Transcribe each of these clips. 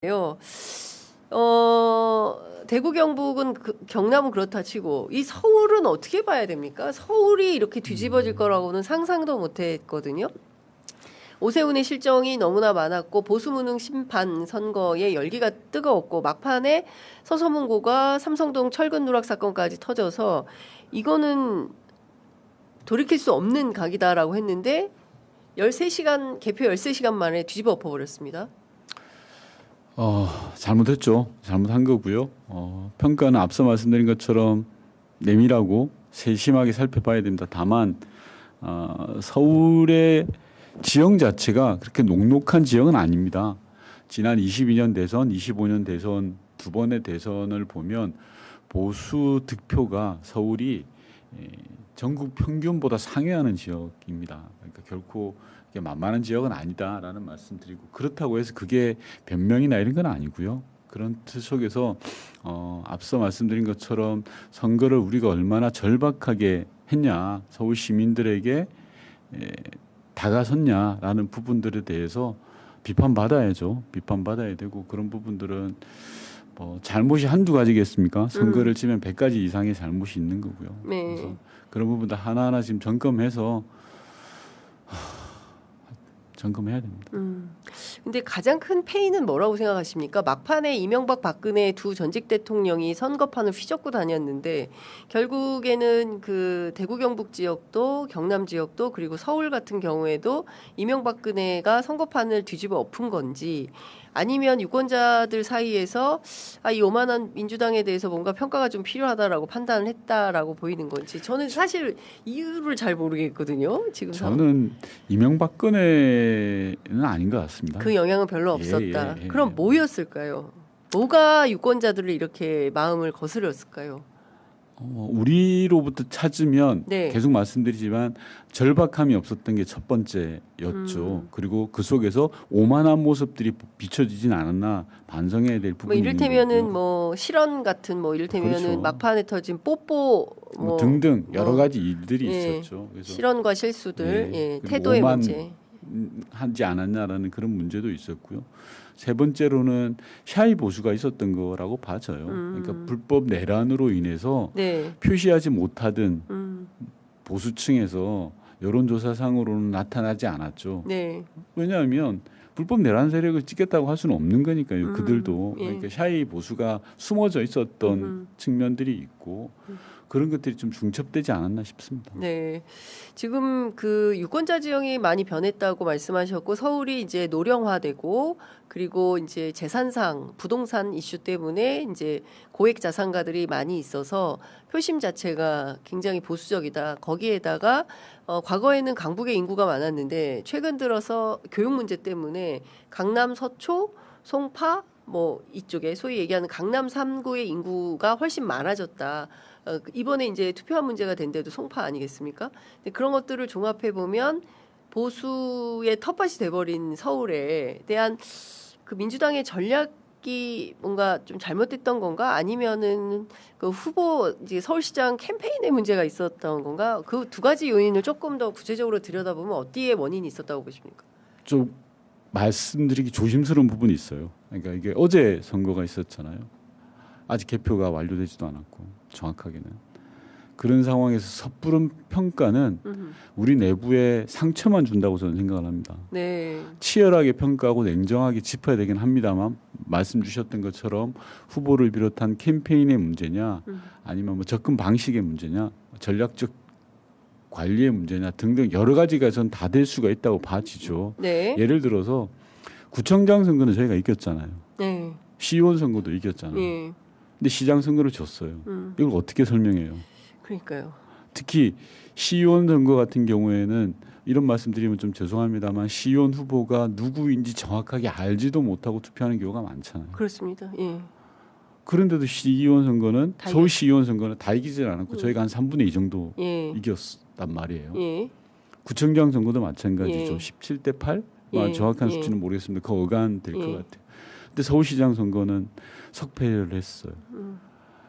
요. 대구 경북은 경남은 그렇다 치고 이 서울은 어떻게 봐야 됩니까? 서울이 이렇게 뒤집어질 거라고는 상상도 못했거든요. 오세훈의 실정이 너무나 많았고 보수무능 심판 선거에 열기가 뜨거웠고 막판에 서서문고가 삼성동 철근 누락 사건까지 터져서 이거는 돌이킬 수 없는 각이다라고 했는데 13시간 개표 13시간 만에 뒤집어 엎어버렸습니다. 잘못했죠. 잘못한 거고요. 평가는 앞서 말씀드린 것처럼 내밀하고 세심하게 살펴봐야 됩니다. 다만 서울의 지형 자체가 그렇게 녹록한 지형은 아닙니다. 지난 22년 대선, 25년 대선 두 번의 대선을 보면 보수 득표가 서울이 전국 평균보다 상회하는 지역입니다. 그러니까 결코 만만한 지역은 아니다라는 말씀드리고 그렇다고 해서 그게 변명이나 이런 건 아니고요. 그런 뜻 속에서 앞서 말씀드린 것처럼 선거를 우리가 얼마나 절박하게 했냐, 서울 시민들에게 다가섰냐라는 부분들에 대해서 비판받아야죠. 비판받아야 되고 그런 부분들은 잘못이 한두 가지겠습니까? 선거를 치면 100가지 이상의 잘못이 있는 거고요. 네. 그래서 그런 부분들 하나하나 지금 점검해서 점검해야 됩니다. 근데 가장 큰 페이는 뭐라고 생각하십니까? 막판에 이명박 박근혜 두 전직 대통령이 선거판을 휘젓고 다녔는데 결국에는 그 대구 경북 지역도 경남 지역도 그리고 서울 같은 경우에도 이명박 박근혜가 선거판을 뒤집어 엎은 건지 아니면 유권자들 사이에서 이 오만한 민주당에 대해서 뭔가 평가가 좀 필요하다라고 판단을 했다라고 보이는 건지 저는 사실 이유를 잘 모르겠거든요. 지금 저는 이명박근혜는 아닌 것 같습니다. 그 영향은 별로 없었다. 예. 그럼 뭐였을까요? 뭐가 유권자들을 이렇게 마음을 거스렸을까요? 우리로부터 찾으면 네. 계속 말씀드리지만 절박함이 없었던 게 첫 번째였죠. 그리고 그 속에서 오만한 모습들이 비춰지진 않았나 반성해야 될 부분이 이를테면은 실언 같은 이를테면은 그렇죠. 막판에 터진 뽀뽀 등등 여러 가지 일들이 있었죠. 그래서 실언과 실수들, 그리고 태도의 문제. 하지 않았냐라는 그런 문제도 있었고요. 세 번째로는 샤이 보수가 있었던 거라고 봐져요. 그러니까 불법 내란으로 인해서 네. 표시하지 못하던 보수층에서 여론조사상으로는 나타나지 않았죠. 네. 왜냐하면 불법 내란 세력을 찍겠다고 할 수는 없는 거니까요. 그들도. 그러니까 샤이 보수가 숨어져 있었던 측면들이 있고 그런 것들이 좀 중첩되지 않았나 싶습니다. 네. 지금 그 유권자 지형이 많이 변했다고 말씀하셨고 서울이 이제 노령화되고 그리고 이제 재산상 부동산 이슈 때문에 이제 고액 자산가들이 많이 있어서 표심 자체가 굉장히 보수적이다. 거기에다가 과거에는 강북의 인구가 많았는데 최근 들어서 교육 문제 때문에 강남 서초, 송파 이쪽에 소위 얘기하는 강남 3구의 인구가 훨씬 많아졌다. 이번에 이제 투표한 문제가 된 데도 송파 아니겠습니까? 근데 그런 것들을 종합해 보면 보수의 텃밭이 돼버린 서울에 대한 그 민주당의 전략이 뭔가 좀 잘못됐던 건가? 아니면은 그 후보 이제 서울시장 캠페인에 문제가 있었던 건가? 그 두 가지 요인을 조금 더 구체적으로 들여다보면 어디에 원인이 있었다고 보십니까? 좀 말씀드리기 조심스러운 부분이 있어요. 그러니까 이게 어제 선거가 있었잖아요. 아직 개표가 완료되지도 않았고 정확하게는 그런 상황에서 섣부른 평가는 우리 내부에 상처만 준다고 저는 생각을 합니다. 네. 치열하게 평가하고 냉정하게 짚어야 되긴 합니다만 말씀 주셨던 것처럼 후보를 비롯한 캠페인의 문제냐 아니면 접근 방식의 문제냐 전략적 관리의 문제냐 등등 여러 가지가 전 다 될 수가 있다고 봐지죠. 네. 예를 들어서 구청장 선거는 저희가 이겼잖아요. 네. 시의원 선거도 이겼잖아요. 네. 근데 시장 선거를 졌어요. 이걸 어떻게 설명해요? 그러니까요. 특히 시의원 선거 같은 경우에는 이런 말씀드리면 좀 죄송합니다만 시의원 후보가 누구인지 정확하게 알지도 못하고 투표하는 경우가 많잖아요. 그렇습니다. 예. 그런데도 시의원 선거는 서울시의원 선거는 다 이기질 않았고 저희가 한 3분의 2 정도 예. 이겼단 말이에요. 예. 구청장 선거도 마찬가지죠. 예. 17대 8? 예. 정확한 예. 수치는 모르겠습니다. 그 어간 될 것 예. 같아요. 근데 서울시장 선거는 석패를 했어요.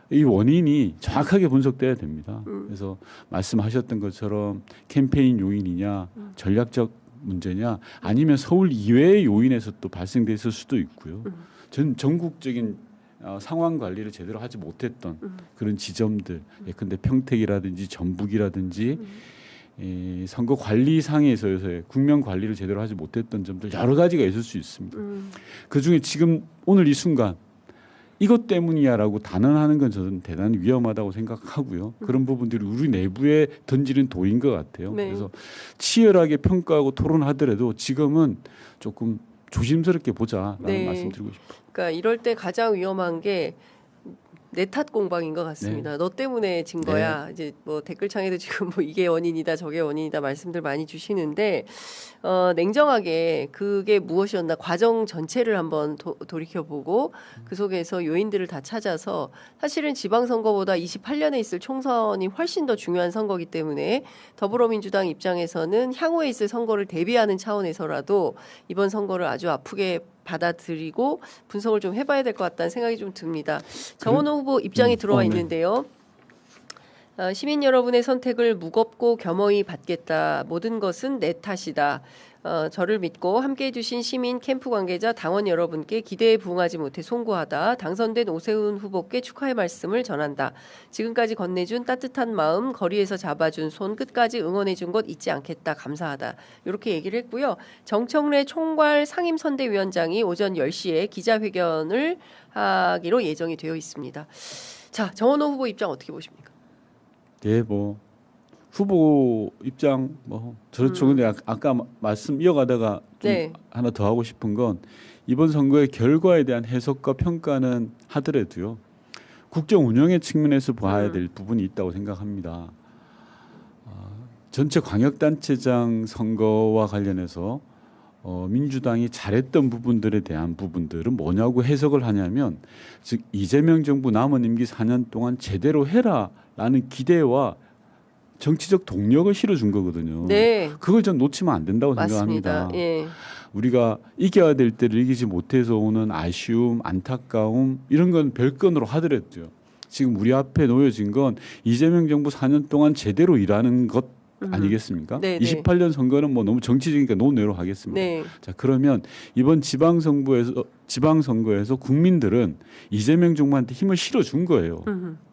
이 원인이 정확하게 분석돼야 됩니다. 그래서 말씀하셨던 것처럼 캠페인 요인이냐 전략적 문제냐 아니면 서울 이외의 요인에서 또 발생됐을 수도 있고요. 전국적인 상황 관리를 제대로 하지 못했던 그런 지점들, 예컨대 평택이라든지 전북이라든지 이 선거 관리상에서의 국면 관리를 제대로 하지 못했던 점들 여러 가지가 있을 수 있습니다. 그 중에 지금 오늘 이 순간 이것 때문이야라고 단언하는 건 저는 대단히 위험하다고 생각하고요. 그런 부분들이 우리 내부에 던지는 도인 것 같아요. 네. 그래서 치열하게 평가하고 토론하더라도 지금은 조금 조심스럽게 보자라는 네. 말씀드리고 싶어요. 그러니까 이럴 때 가장 위험한 게 내 탓 공방인 것 같습니다. 너 때문에 진 거야. 이제 뭐 댓글창에도 지금 뭐 이게 원인이다, 저게 원인이다 말씀들 많이 주시는데 냉정하게 그게 무엇이었나 과정 전체를 한번 돌이켜보고 그 속에서 요인들을 다 찾아서 사실은 지방선거보다 28년에 있을 총선이 훨씬 더 중요한 선거이기 때문에 더불어민주당 입장에서는 향후에 있을 선거를 대비하는 차원에서라도 이번 선거를 아주 아프게 받아들이고 분석을 좀 해봐야 될 것 같다는 생각이 좀 듭니다. 정원호 후보 입장이 들어와 네. 있는데요. 시민 여러분의 선택을 무겁고 겸허히 받겠다. 모든 것은 내 탓이다. 저를 믿고 함께해 주신 시민 캠프 관계자 당원 여러분께 기대에 부응하지 못해 송구하다. 당선된 오세훈 후보께 축하의 말씀을 전한다. 지금까지 건네준 따뜻한 마음, 거리에서 잡아준 손, 끝까지 응원해 준 것 잊지 않겠다. 감사하다. 이렇게 얘기를 했고요. 정청래 총괄 상임선대위원장이 오전 10시에 기자회견을 하기로 예정이 되어 있습니다. 자, 정원호 후보 입장 어떻게 보십니까? 네, 뭐 후보 입장 뭐 저렇죠. 근데 아까 말씀 이어가다가 좀 네. 하나 더 하고 싶은 건 이번 선거의 결과에 대한 해석과 평가는 하더라도요. 국정 운영의 측면에서 봐야 될 부분이 있다고 생각합니다. 전체 광역단체장 선거와 관련해서 민주당이 잘했던 부분들에 대한 부분들은 뭐냐고 해석을 하냐면 즉 이재명 정부 남은 임기 4년 동안 제대로 해라라는 기대와 정치적 동력을 실어준 거거든요. 네. 그걸 전 놓치면 안 된다고 맞습니다. 생각합니다. 예. 우리가 이겨야 될 때를 이기지 못해서 오는 아쉬움, 안타까움 이런 건 별건으로 하더라도요. 지금 우리 앞에 놓여진 건 이재명 정부 4년 동안 제대로 일하는 것 아니겠습니까? 네, 네. 28년 선거는 뭐 너무 정치적이니까 논외로 하겠습니다. 네. 자, 그러면 이번 지방선거에서 국민들은 이재명 정부한테 힘을 실어준 거예요.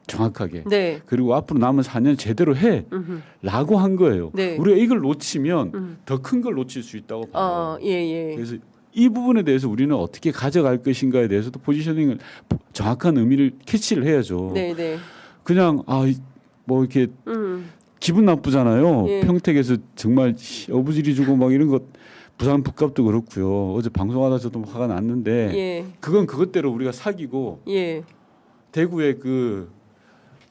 정확하게. 네. 그리고 앞으로 남은 4년 제대로 해라고 한 거예요. 네. 우리가 이걸 놓치면 더 큰 걸 놓칠 수 있다고 봐요. 예. 그래서 이 부분에 대해서 우리는 어떻게 가져갈 것인가에 대해서도 포지셔닝을 정확한 의미를 캐치를 해야죠. 네. 그냥 뭐 이렇게 기분 나쁘잖아요. 예. 평택에서 정말 어부지리 주고 막 이런 것 부산 북값도 그렇고요. 어제 방송하다 저도 화가 났는데 예. 그건 그것대로 우리가 사귀고 예. 대구의 그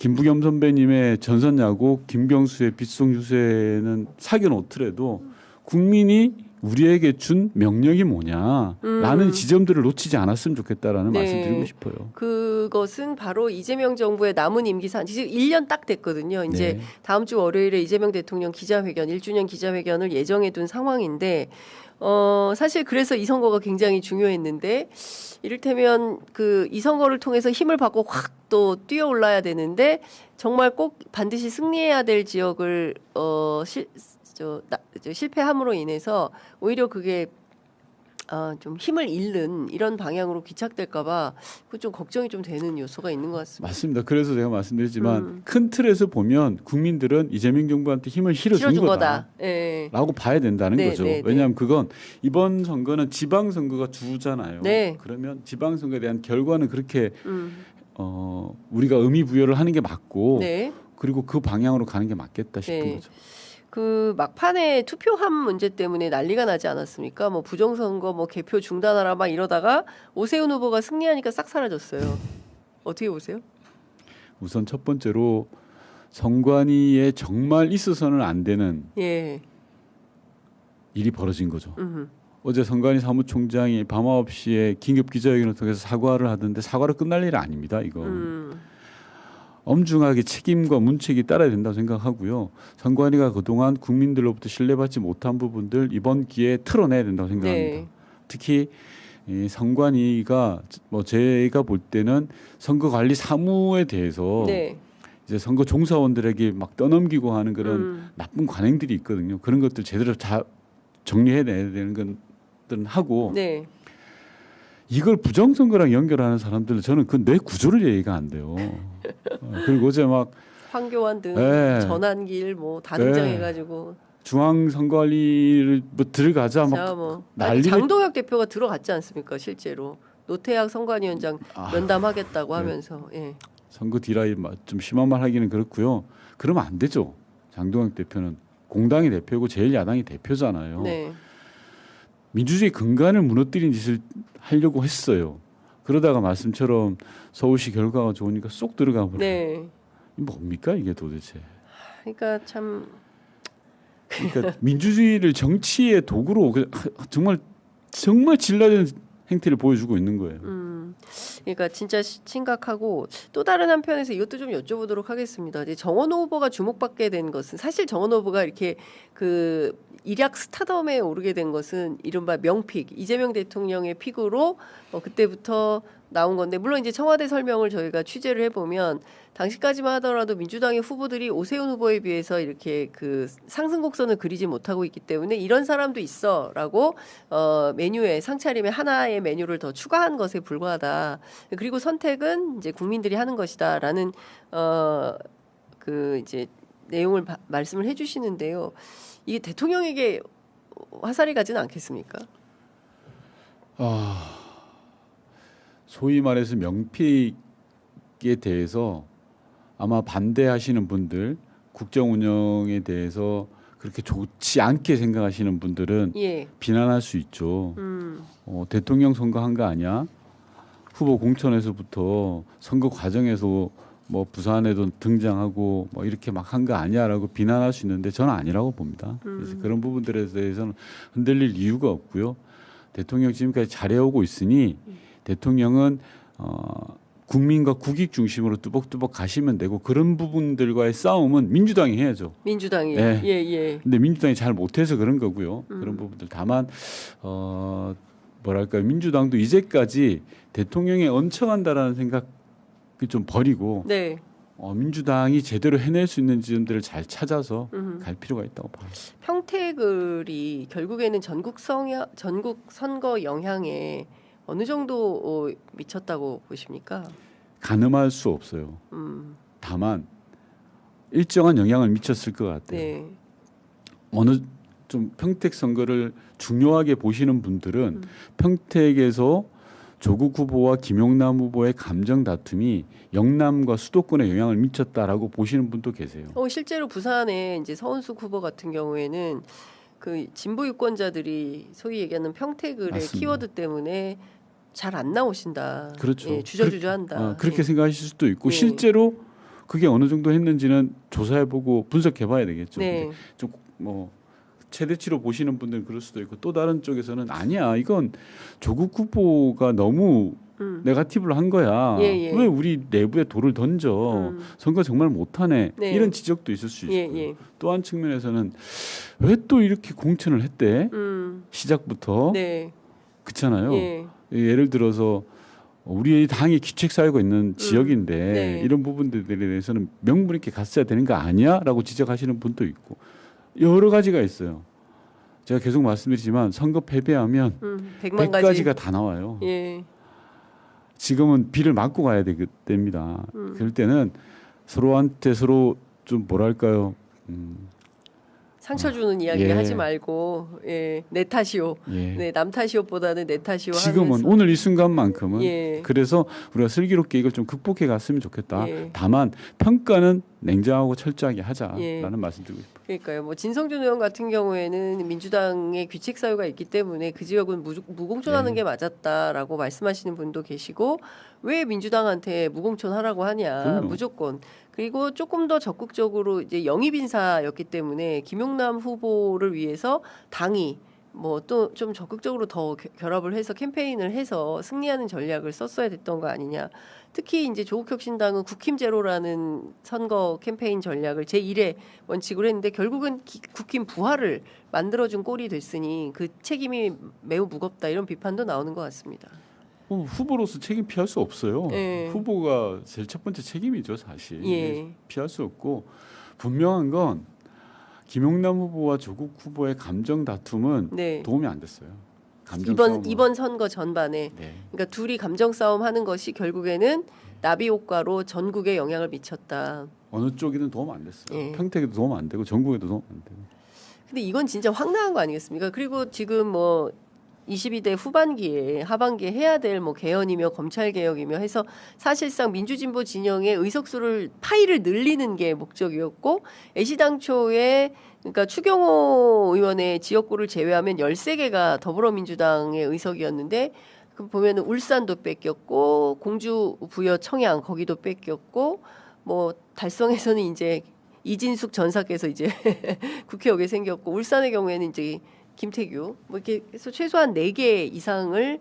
김부겸 선배님의 전선 야구 김경수의 빗송 유세는 사겨 놓더라도 국민이 우리에게 준 명령이 뭐냐라는 지점들을 놓치지 않았으면 좋겠다라는 네. 말씀 드리고 싶어요. 그것은 바로 이재명 정부의 남은 임기 지금 1년 딱 됐거든요. 이제 네. 다음 주 월요일에 이재명 대통령 기자회견 1주년 기자회견을 예정해 둔 상황인데 사실 그래서 이 선거가 굉장히 중요했는데 이를테면 이 선거를 통해서 힘을 받고 확 또 뛰어 올라야 되는데 정말 꼭 반드시 승리해야 될 지역을 실패함으로 인해서 오히려 그게 좀 힘을 잃는 이런 방향으로 귀착될까봐 그 좀 걱정이 좀 되는 요소가 있는 것 같습니다. 맞습니다. 그래서 제가 말씀드렸지만 큰 틀에서 보면 국민들은 이재명 정부한테 힘을 실어준 거다. 예. 라고 봐야 된다는 네, 거죠. 네, 왜냐하면 그건 이번 선거는 지방선거가 주잖아요. 네. 그러면 지방선거에 대한 결과는 그렇게 우리가 의미 부여를 하는 게 맞고 네. 그리고 그 방향으로 가는 게 맞겠다 싶은 네. 거죠. 그 막판에 투표함 문제 때문에 난리가 나지 않았습니까? 뭐 부정선거 뭐 개표 중단하라 막 이러다가 오세훈 후보가 승리하니까 싹 사라졌어요. 어떻게 보세요? 우선 첫 번째로 선관위에 정말 있어서는 안 되는 예. 일이 벌어진 거죠. 어제 선관위 사무총장이 밤 9시에 긴급 기자회견을 통해서 사과를 하던데 사과로 끝날 일이 아닙니다. 이거. 엄중하게 책임과 문책이 따라야 된다고 생각하고요. 선관위가 그동안 국민들로부터 신뢰받지 못한 부분들 이번 기회에 틀어내야 된다고 생각합니다. 네. 특히 이 선관위가 뭐 제가 볼 때는 선거관리 사무에 대해서 네. 이제 선거 종사원들에게 막 떠넘기고 하는 그런 나쁜 관행들이 있거든요. 그런 것들 제대로 다 정리해내야 되는 것들은 하고 네. 이걸 부정선거랑 연결하는 사람들은 저는 그 뇌 구조를 이해가 안 돼요. 그리고 어제 막 황교안 등 네. 전환길 뭐 다 네. 등장해가지고 중앙선관위를 뭐 들어가자 막 뭐 난리를 장동혁 대표가 들어갔지 않습니까? 실제로 노태학 선관위원장 면담하겠다고 네. 하면서 예. 선거 디라이 좀 심한 말 하기는 그렇고요. 그러면 안 되죠. 장동혁 대표는 공당의 대표고 제1야당의 대표잖아요. 네. 민주주의 근간을 무너뜨린 짓을 하려고 했어요. 그러다가 말씀처럼 서울시 결과가 좋으니까 쏙 들어가 버려요. 네. 이 뭡니까 이게 도대체. 그러니까 참 그러니까 민주주의를 정치의 도구로 정말 질라는 행태를 보여주고 있는 거예요. 그러니까 진짜 심각하고 또 다른 한편에서 이것도 좀 여쭤보도록 하겠습니다. 이제 정원 후보가 주목받게 된 것은 사실 정원 후보가 이렇게 그 일약 스타덤에 오르게 된 것은 이른바 명픽 이재명 대통령의 픽으로 그때부터 나온 건데 물론 이제 청와대 설명을 저희가 취재를 해보면 당시까지만 하더라도 민주당의 후보들이 오세훈 후보에 비해서 이렇게 그 상승 곡선을 그리지 못하고 있기 때문에 이런 사람도 있어라고 메뉴에 상차림에 하나의 메뉴를 더 추가한 것에 불과하다. 그리고 선택은 이제 국민들이 하는 것이다라는 그 이제 내용을 말씀을 해주시는데요. 이게 대통령에게 화살이 가지는 않겠습니까? 소위 말해서 명픽에 대해서 아마 반대하시는 분들, 국정 운영에 대해서 그렇게 좋지 않게 생각하시는 분들은 예. 비난할 수 있죠. 대통령 선거 한 거 아니야? 후보 공천에서부터 선거 과정에서 뭐 부산에도 등장하고 뭐 이렇게 막 한 거 아니야라고 비난할 수 있는데 저는 아니라고 봅니다. 그래서 그런 부분들에 대해서는 흔들릴 이유가 없고요. 대통령 지금까지 잘해오고 있으니 대통령은 국민과 국익 중심으로 뚜벅뚜벅 가시면 되고 그런 부분들과의 싸움은 민주당이 해야죠. 민주당이 네. 예. 근데 민주당이 잘 못해서 그런 거고요. 그런 부분들 다만 뭐랄까요 민주당도 이제까지 대통령에 얹혀간다라는 생각이 좀 버리고 네. 민주당이 제대로 해낼 수 있는 지점들을 잘 찾아서 갈 필요가 있다고 봐요. 평택을이 결국에는 전국 선거 영향에 어느 정도 미쳤다고 보십니까? 가늠할 수 없어요. 다만 일정한 영향을 미쳤을 것 같아요. 네. 어느 좀 평택 선거를 중요하게 보시는 분들은 평택에서 조국 후보와 김용남 후보의 감정 다툼이 영남과 수도권에 영향을 미쳤다라고 보시는 분도 계세요. 실제로 부산에 이제 서은숙 후보 같은 경우에는 그 진보 유권자들이 소위 얘기하는 평택을의 맞습니다. 키워드 때문에 잘 안 나오신다. 그렇죠. 예, 주저주저한다. 그렇게 생각하실 수도 있고 네. 실제로 그게 어느 정도 했는지는 조사해보고 분석해봐야 되겠죠. 네. 좀 뭐 최대치로 보시는 분들은 그럴 수도 있고 또 다른 쪽에서는 아니야 이건 조국 후보가 너무 네거티브로 한 거야. 예. 왜 우리 내부에 돌을 던져? 선거 정말 못하네. 네. 이런 지적도 있을 수 있고요. 예. 또 한 측면에서는 왜 또 이렇게 공천을 했대? 시작부터 네. 그렇잖아요. 예. 예를 들어서 우리 당이 기책 사유가 있는 지역인데 네. 이런 부분들에 대해서는 명분 있게 갔어야 되는 거 아니야?라고 지적하시는 분도 있고 여러 가지가 있어요. 제가 계속 말씀드리지만 선거 패배하면 100만 100가지가 다 나와요. 예. 지금은 비를 맞고 가야 됩니다. 그럴 때는 서로한테 서로 좀 뭐랄까요? 상처 주는 이야기 예. 하지 말고 내 탓이오. 예. 네, 남 탓이오보다는 내 탓이오 지금은 하면서. 오늘 이 순간만큼은 예. 그래서 우리가 슬기롭게 이걸 좀 극복해 갔으면 좋겠다. 예. 다만 평가는 냉정하고 철저하게 하자라는 예. 말씀드리고 싶어요. 그러니까요. 뭐 진성준 의원 같은 경우에는 민주당의 귀책 사유가 있기 때문에 그 지역은 무공천하는 게 맞았다라고 말씀하시는 분도 계시고 왜 민주당한테 무공천하라고 하냐. 그럼요. 무조건. 그리고 조금 더 적극적으로 이제 영입 인사였기 때문에 김용남 후보를 위해서 당이 뭐 또 좀 적극적으로 더 결합을 해서 캠페인을 해서 승리하는 전략을 썼어야 됐던 거 아니냐. 특히 이제 조국혁신당은 국힘 제로라는 선거 캠페인 전략을 제1의 원칙으로 했는데 결국은 국힘 부활을 만들어준 꼴이 됐으니 그 책임이 매우 무겁다 이런 비판도 나오는 것 같습니다. 후보로서 책임 피할 수 없어요. 예. 후보가 제일 첫 번째 책임이죠, 사실. 예. 피할 수 없고 분명한 건 김용남 후보와 조국 후보의 감정 다툼은 네. 도움이 안 됐어요. 감정 이번 싸움은- 이번 선거 전반에 네. 그러니까 둘이 감정 싸움 하는 것이 결국에는 나비 효과로 전국에 영향을 미쳤다. 어느 쪽이든 도움 안 됐어요. 예. 평택에도 도움 안 되고 전국에도 도움 안 되고. 근데 이건 진짜 황당한 거 아니겠습니까? 그리고 지금 뭐 22대 후반기에 하반기에 해야 될 뭐 개헌이며 검찰 개혁이며 해서 사실상 민주진보 진영의 의석수를 파이를 늘리는 게 목적이었고 애시당초에 그러니까 추경호 의원의 지역구를 제외하면 13개가 더불어민주당의 의석이었는데 그 보면은 울산도 뺏겼고 공주 부여 청양 거기도 뺏겼고 뭐 달성에서는 이제 이진숙 전사께서 이제 국회 오게 생겼고 울산의 경우에는 이제 김태규 뭐 이렇게 해서 최소한 4개 이상을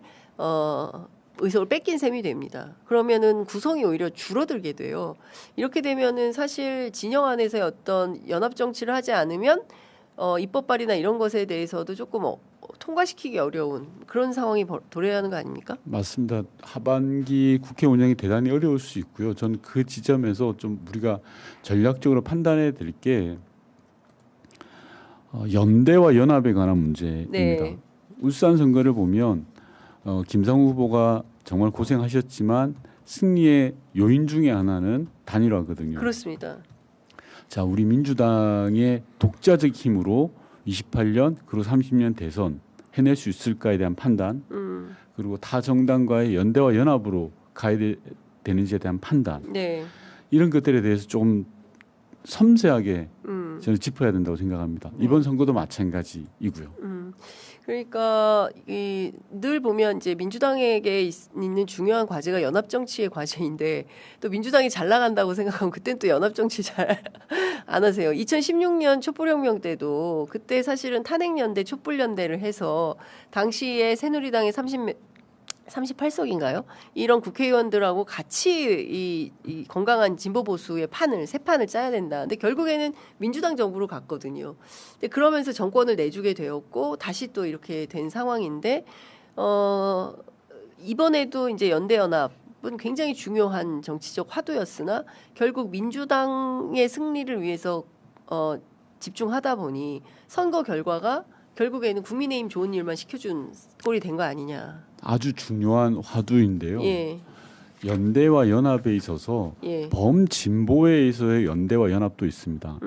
의석을 뺏긴 셈이 됩니다. 그러면은 구성이 오히려 줄어들게 돼요. 이렇게 되면은 사실 진영 안에서의 어떤 연합 정치를 하지 않으면 입법 발의나 이런 것에 대해서도 조금 통과시키기 어려운 그런 상황이 도래하는 거 아닙니까? 맞습니다. 하반기 국회 운영이 대단히 어려울 수 있고요. 전 그 지점에서 좀 우리가 전략적으로 판단해야 될 게 연대와 연합에 관한 문제입니다. 네. 울산 선거를 보면 김상우 후보가 정말 고생하셨지만 승리의 요인 중에 하나는 단일화거든요. 그렇습니다. 자, 우리 민주당의 독자적 힘으로 28년 그리고 30년 대선 해낼 수 있을까에 대한 판단, 그리고 타 정당과의 연대와 연합으로 가야 되는지에 대한 판단, 네. 이런 것들에 대해서 좀 섬세하게 저는 짚어야 된다고 생각합니다. 이번 선거도 마찬가지이고요. 그러니까 늘 보면 이제 민주당에게 있는 중요한 과제가 연합 정치의 과제인데 또 민주당이 잘 나간다고 생각하면 그땐 또 연합 정치 잘 안 하세요. 2016년 촛불혁명 때도 그때 사실은 탄핵연대 촛불연대를 해서 당시에 새누리당의 38석인가요? 이런 국회의원들하고 같이 이 건강한 진보 보수의 새 판을 짜야 된다. 근데 결국에는 민주당 정부로 갔거든요. 근데 그러면서 정권을 내주게 되었고 다시 또 이렇게 된 상황인데 이번에도 이제 연대연합은 굉장히 중요한 정치적 화두였으나 결국 민주당의 승리를 위해서 집중하다 보니 선거 결과가 결국에는 국민의힘 좋은 일만 시켜준 꼴이 된 거 아니냐. 아주 중요한 화두인데요. 예, 연대와 연합에 있어서 예. 범진보에서의 연대와 연합도 있습니다.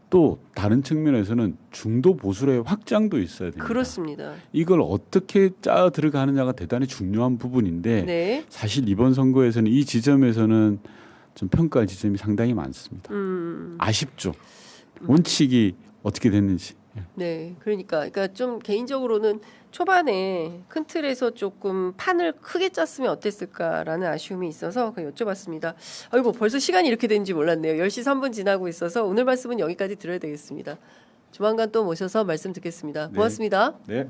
또 다른 측면에서는 중도 보수의 확장도 있어야 됩니다. 그렇습니다. 이걸 어떻게 짜 들어가느냐가 대단히 중요한 부분인데 네. 사실 이번 선거에서는 이 지점에서는 좀 평가할 지점이 상당히 많습니다. 아쉽죠. 원칙이 어떻게 됐는지. 네, 그러니까 좀 개인적으로는 초반에 큰 틀에서 조금 판을 크게 짰으면 어땠을까라는 아쉬움이 있어서 여쭤봤습니다. 아이고 벌써 시간이 이렇게 된지 몰랐네요. 10시 3분 지나고 있어서 오늘 말씀은 여기까지 드려야 되겠습니다. 조만간 또 모셔서 말씀 듣겠습니다. 고맙습니다. 네.